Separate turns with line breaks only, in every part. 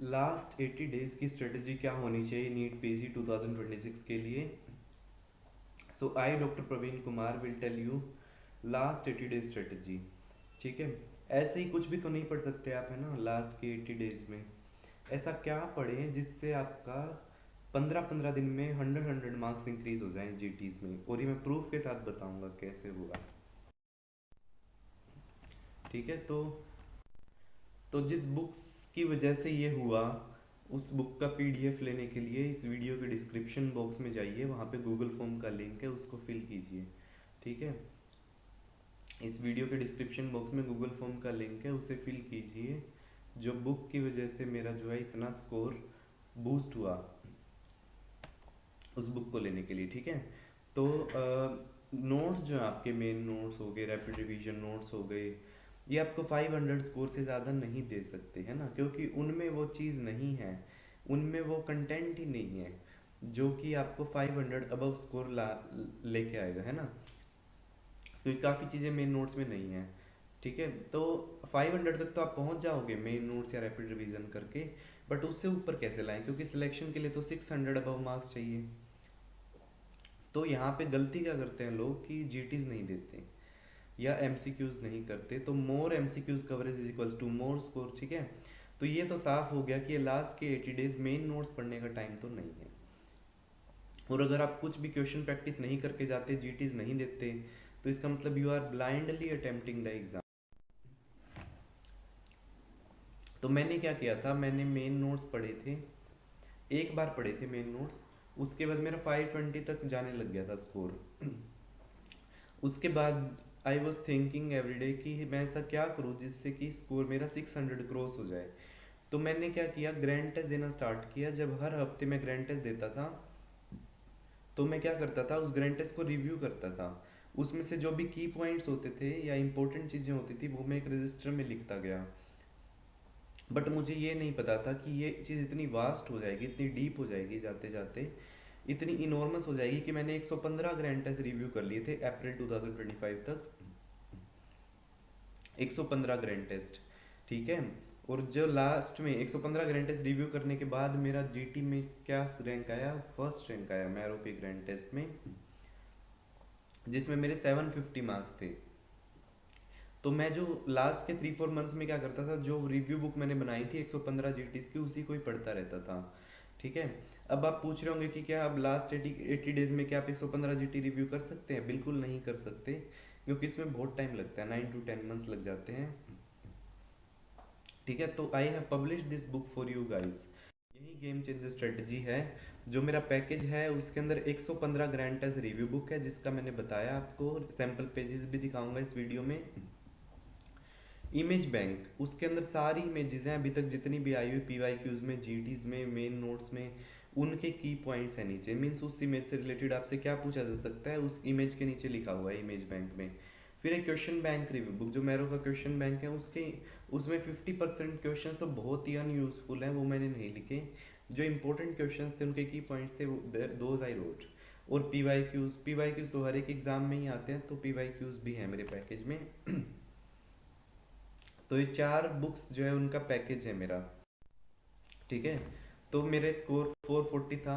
Last 80 days की strategy क्या होनी चाहिए नीट पीजी 2026 के लिए। So I doctor Praveen Kumar will tell you last 80 days strategy. ठीक है, ऐसे ही कुछ भी तो नहीं पढ़ सकते आप, है ना, लास्ट के 80 डेज में ऐसा क्या पढ़ें जिससे आपका 15-15 दिन में 100 मार्क्स इंक्रीज हो जाएं जीटीज में, और ये मैं प्रूफ के साथ बताऊंगा कैसे होगा। ठीक है, तो जिस बुक्स की वजह से ये हुआ, उस बुक का पीडीएफ लेने के लिए इस वीडियो के डिस्क्रिप्शन बॉक्स में जाइए, वहाँ पे गूगल फॉर्म का लिंक है, उसको फिल कीजिए। ठीक है, इस वीडियो के डिस्क्रिप्शन बॉक्स में गूगल फॉर्म का लिंक है, उसे फिल कीजिए। जो बुक की वजह से मेरा जो है इतना स्कोर बूस्ट हुआ, उस बुक को लेने के लिए। ठीक है, तो नोट्स जो आपके मेन नोट्स हो गए, रैपिड रिवीजन नोट्स हो गए, ये आपको 500 स्कोर से ज़्यादा नहीं दे सकते, है ना, क्योंकि उनमें वो चीज़ नहीं है, उनमें वो कंटेंट ही नहीं है जो कि आपको 500 अबव स्कोर ला लेके आएगा, है ना, क्योंकि काफ़ी चीज़ें मेन नोट्स में नहीं है। ठीक है, तो 500 तक तो आप पहुंच जाओगे मेन नोट्स या रैपिड रिवीजन करके, बट उससे ऊपर कैसे लाएं, क्योंकि सिलेक्शन के लिए तो 600 अबव मार्क्स चाहिए। तो यहाँ पे गलती क्या करते हैं लोग कि जीटीज नहीं देते या एमसीक्यूज नहीं करते, तो more MCQs coverage is equals to more score. ठीक है, तो ये तो साफ हो गया कि ये लास्ट के 80 डेज मेन नोट्स पढ़ने का टाइम तो नहीं है। और अगर आप कुछ भी क्वेश्चन प्रैक्टिस नहीं करके जाते, जीटीज नहीं देते, तो इसका मतलब you are blindly attempting the exam. तो मैंने क्या किया था, मैंने मेन नोट्स पढ़े थे, एक बार पढ़े थे मेन नोट्स, उसके बाद मेरा 520 तक जाने लग गया था स्कोर। उसके बाद आई वॉज थिंकिंग एवरीडे कि मैं ऐसा क्या करूँ जिससे कि स्कोर मेरा 600 क्रॉस हो जाए। तो मैंने क्या किया, ग्रैंड टेस्ट देना स्टार्ट किया। जब हर हफ्ते मैं ग्रैंड टेस्ट देता था, तो मैं क्या करता था, उस ग्रैंड टेस्ट को रिव्यू करता था। उसमें से जो भी की पॉइंट्स होते थे या इंपॉर्टेंट चीज़ें होती थी, वो मैं एक रजिस्टर में लिखता गया। बट मुझे ये नहीं पता था कि ये चीज़ इतनी वास्ट हो जाएगी, इतनी डीप हो जाएगी, जाते जाते इतनी इनॉर्मस हो जाएगी कि मैंने 115 ग्रैंड टेस्ट रिव्यू कर लिए थे अप्रैल 2025 तक। 115 ग्रैंड टेस्ट। ठीक है, और जो लास्ट में 115 ग्रैंड टेस्ट रिव्यू करने के बाद मेरा जीटी में क्या रैंक आया, फर्स्ट रैंक आया मैरो के ग्रैंड टेस्ट में, जिसमें मेरे 750 मार्क्स थे। तो मैं जो लास्ट के 3-4 मंथ्स में क्या करता था, जो रिव्यू बुक मैंने बनाई थी 115 जीटीज की, उसी को ही पढ़ता रहता था। ठीक है, अब आप पूछ रहे होंगे कि क्या अब लास्ट 80 डेज में क्या आप 115 जीटी रिव्यू कर सकते हैं? बिल्कुल नहीं कर सकते, क्योंकि इसमें बहुत टाइम लगता है, 9 to 10 मंथ्स लग जाते हैं। ठीक है, तो I have publish this book for you guys. यही गेम चेंजर स्ट्रेटजी है। जो मेरा पैकेज है उसके अंदर 115 ग्रैंड टेस्ट रिव्यू बुक है, जिसका मैंने बताया आपको, सैम्पल पेजेस भी दिखाऊंगा इस वीडियो में। इमेज बैंक, उसके अंदर सारी इमेजेस हैं अभी तक जितनी भी आई हुई पीवाई क्यूज में, जीटीज में, मेन नोट्स में, उनके की पॉइंट्स हैं नीचे। मीन्स उस इमेज से रिलेटेड आपसे क्या पूछा जा सकता है, उस इमेज के नीचे लिखा हुआ है इमेज बैंक में। फिर एक क्वेश्चन बैंक रिव्यू बुक, जो मैरो का क्वेश्चन बैंक है, उसके उसमें 50% क्वेश्चन तो बहुत ही अनयूजफुल हैं, वो मैंने नहीं लिखे। जो इंपॉर्टेंट क्वेश्चन थे, उनके की पॉइंट्स थे, दोज आई रोट। और पी वाई क्यूज तो हर एक एग्जाम में ही आते हैं, तो पी वाई क्यूज भी हैं मेरे पैकेज में। तो ये 4 बुक्स जो है उनका पैकेज है मेरा। ठीक है, तो मेरे स्कोर 440 था।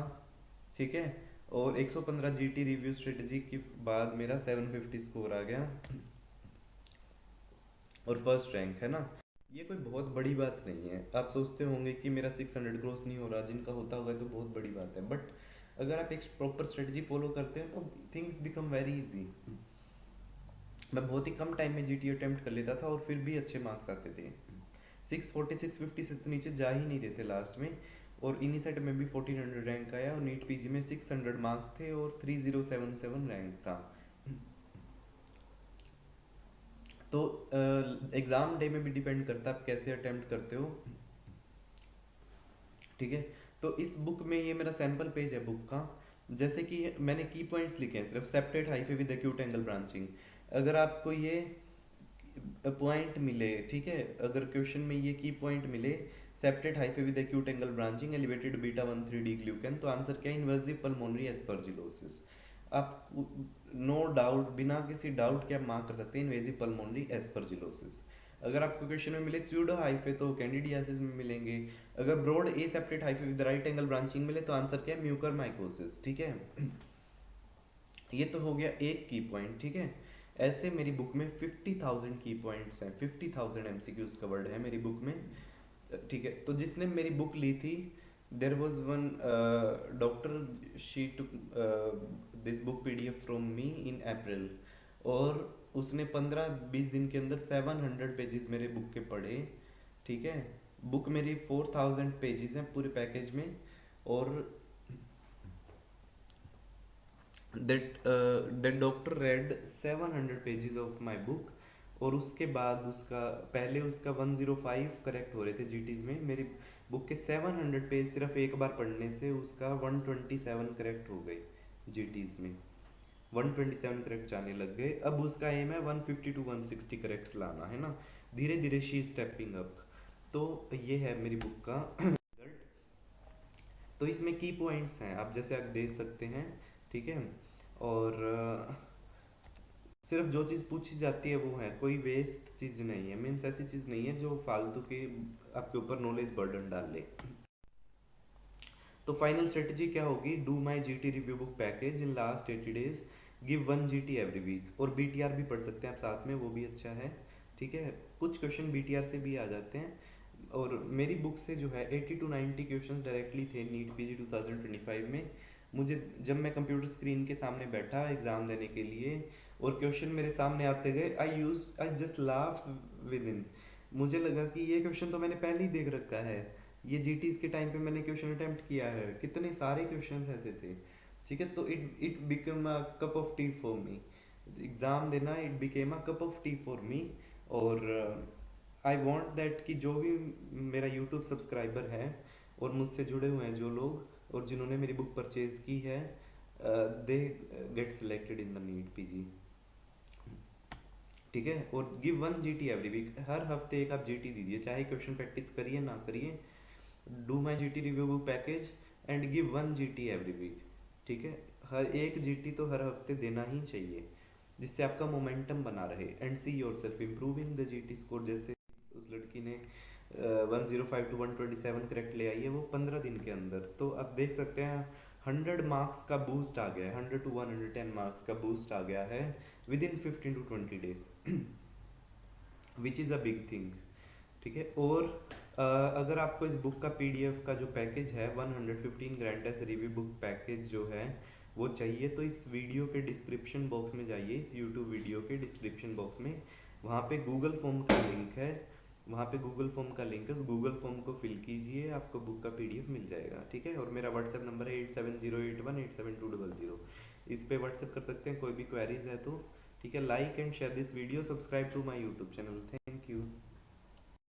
ठीक है, और 115 जीटी रिव्यू स्ट्रेटजी के बाद मेरा 750 स्कोर आ गया, और फर्स्ट रैंक, है ना। ये कोई बहुत बड़ी बात नहीं है। आप सोचते होंगे कि मेरा 600 क्रॉस नहीं हो रहा, जिनका होता होगा तो बहुत बड़ी बात है, बट अगर आप एक प्रॉपर स्ट्रेटजी फॉलो करते हैं तो थिंग्स बिकम वेरी इजी। मैं बहुत ही कम टाइम में जीटी अटेम्प्ट कर लेता था, और फिर भी अच्छे मार्क्स आते थे। 640 650 से तो नीचे जा ही नहीं रहे थे लास्ट में। और इन्हीं सेट में भी 1400 रैंक आया, और नीट पीजी में 600 मार्क्स थे और 3077 रैंक था। तो एग्ज़ाम डे में भी डिपेंड करता है आप कैसे अटेम्प्ट करते हो। ठीक है, तो इस बुक में ये मेरा सैम्पल पेज है बुक का। जैसे कि मैंने की पॉइंट्स लिखे हैं सिर्फ, separate hyphae with acute angle branching. अगर आपको ये पॉइंट मिले, ठीक है, अगर क्वेश्चन में ये की पॉइंट मिले, septate hyphae with acute angle branching, elevated beta 1,3-D glucan, तो आंसर क्या है, इन्वर्सिव पल्मोनरी एस्परजिलोसिस। आप नो डाउट, बिना किसी डाउट के आप मार्क कर सकते हैं इन्वेजिव पल्मोनरी एस्परजिलोसिस। अगर आपको क्वेश्चन में मिले स्यूडो हाइफे तो कैंडिडियासिस में मिलेंगे। अगर broad aseptate hyphae with right angle branching मिले तो आंसर क्या है, म्यूकर माइकोसिस। ठीक है, ये तो हो गया एक की पॉइंट। ठीक है, ऐसे मेरी बुक में 50,000 की पॉइंट्स हैं, 50,000 एमसीक्यूज कवर्ड है मेरी बुक में। ठीक है, तो जिसने मेरी बुक ली थी, there was one doctor, she took this book PDF from me in April, और उसने 15-20 दिन के अंदर 700 पेजेस मेरे बुक के पढ़े। ठीक है, बुक मेरी 4,000 पेजेस हैं पूरे पैकेज में, और that doctor read 700 pages of my book, और उसके बाद उसका, पहले उसका 105 करेक्ट हो रहे थे जीटीज में, मेरी बुक के 700 पेज सिर्फ एक बार पढ़ने से उसका 127 करेक्ट हो गए जीटीज में, 127 करेक्ट जाने लग गए। अब उसका एम है 150 to 160 करेक्ट लाना है ना, धीरे धीरे शी स्टेपिंग अप। तो ये है मेरी बुक का रिजल्ट। तो इसमें की पॉइंट्स हैं, आप जैसे आप देख सकते हैं। ठीक है, और सिर्फ जो चीज़ पूछी जाती है वो है, कोई वेस्ट चीज़ नहीं है, मीन्स ऐसी चीज़ नहीं है जो फालतू के आपके ऊपर नॉलेज बर्डन डाल ले। तो फाइनल स्ट्रेटजी क्या होगी, do my GT review book package in last 80 days, give 1 GT every week, और बीटीआर भी पढ़ सकते हैं आप साथ में, वो भी अच्छा है। ठीक है, कुछ क्वेश्चन बीटीआर से भी आ जाते हैं, और मेरी बुक से जो है 80 to 90 क्वेश्चन डायरेक्टली थे नीट पीजी 2025 में। मुझे जब मैं कंप्यूटर स्क्रीन के सामने बैठा एग्ज़ाम देने के लिए और क्वेश्चन मेरे सामने आते गए, I just laugh with in. मुझे लगा कि ये क्वेश्चन तो मैंने पहले ही देख रखा है, ये जीटीज के टाइम पे मैंने क्वेश्चन अटेम्प्ट किया है, कितने सारे क्वेश्चन ऐसे थे। ठीक है, तो it become a cup of tea for me, exam देना it became a cup of tea for me. और आई वॉन्ट दैट कि जो भी मेरा यूट्यूब सब्सक्राइबर है और मुझसे जुड़े हुए हैं जो लोग, और जिन्होंने मेरी बुक परचेज की है, they get selected in the NEET PG. ठीक है, और गिव 1 जीटी एवरी वीक, हर हफ्ते एक आप जीटी दीजिए, चाहे क्वेश्चन प्रैक्टिस करिए ना करिए। Do my GT review book package and give 1 GT every week. ठीक है, हर एक जीटी तो हर हफ्ते देना ही चाहिए, जिससे आपका मोमेंटम बना रहे, and see your self improving the GT score. जैसे उस लड़की ने 105 to 127 करेक्ट ले आई है वो 15 दिन के अंदर, तो आप देख सकते हैं 100 मार्क्स का बूस्ट आ गया है, 100 to 110 मार्क्स का बूस्ट आ गया है with in 15 to 20 days, which is a big thing. ठीक है, और अगर आपको इस बुक का पीडीएफ का जो पैकेज है 115 grand test review book package जो है वो चाहिए, तो इस वीडियो के डिस्क्रिप्शन बॉक्स में जाइए, इस यूट्यूब वीडियो के डिस्क्रिप्शन बॉक्स में, वहाँ पे गूगल फॉर्म का लिंक है, वहाँ पे गूगल फॉर्म का लिंक है, उस गूगल फॉर्म को फिल कीजिए, आपको बुक का पीडीएफ मिल जाएगा। ठीक है, और मेरा व्हाट्सएप नंबर है 8708187200, इस पे व्हाट्सएप कर सकते हैं कोई भी क्वेरीज है तो। ठीक है, like and share this video, subscribe to my YouTube channel, thank you.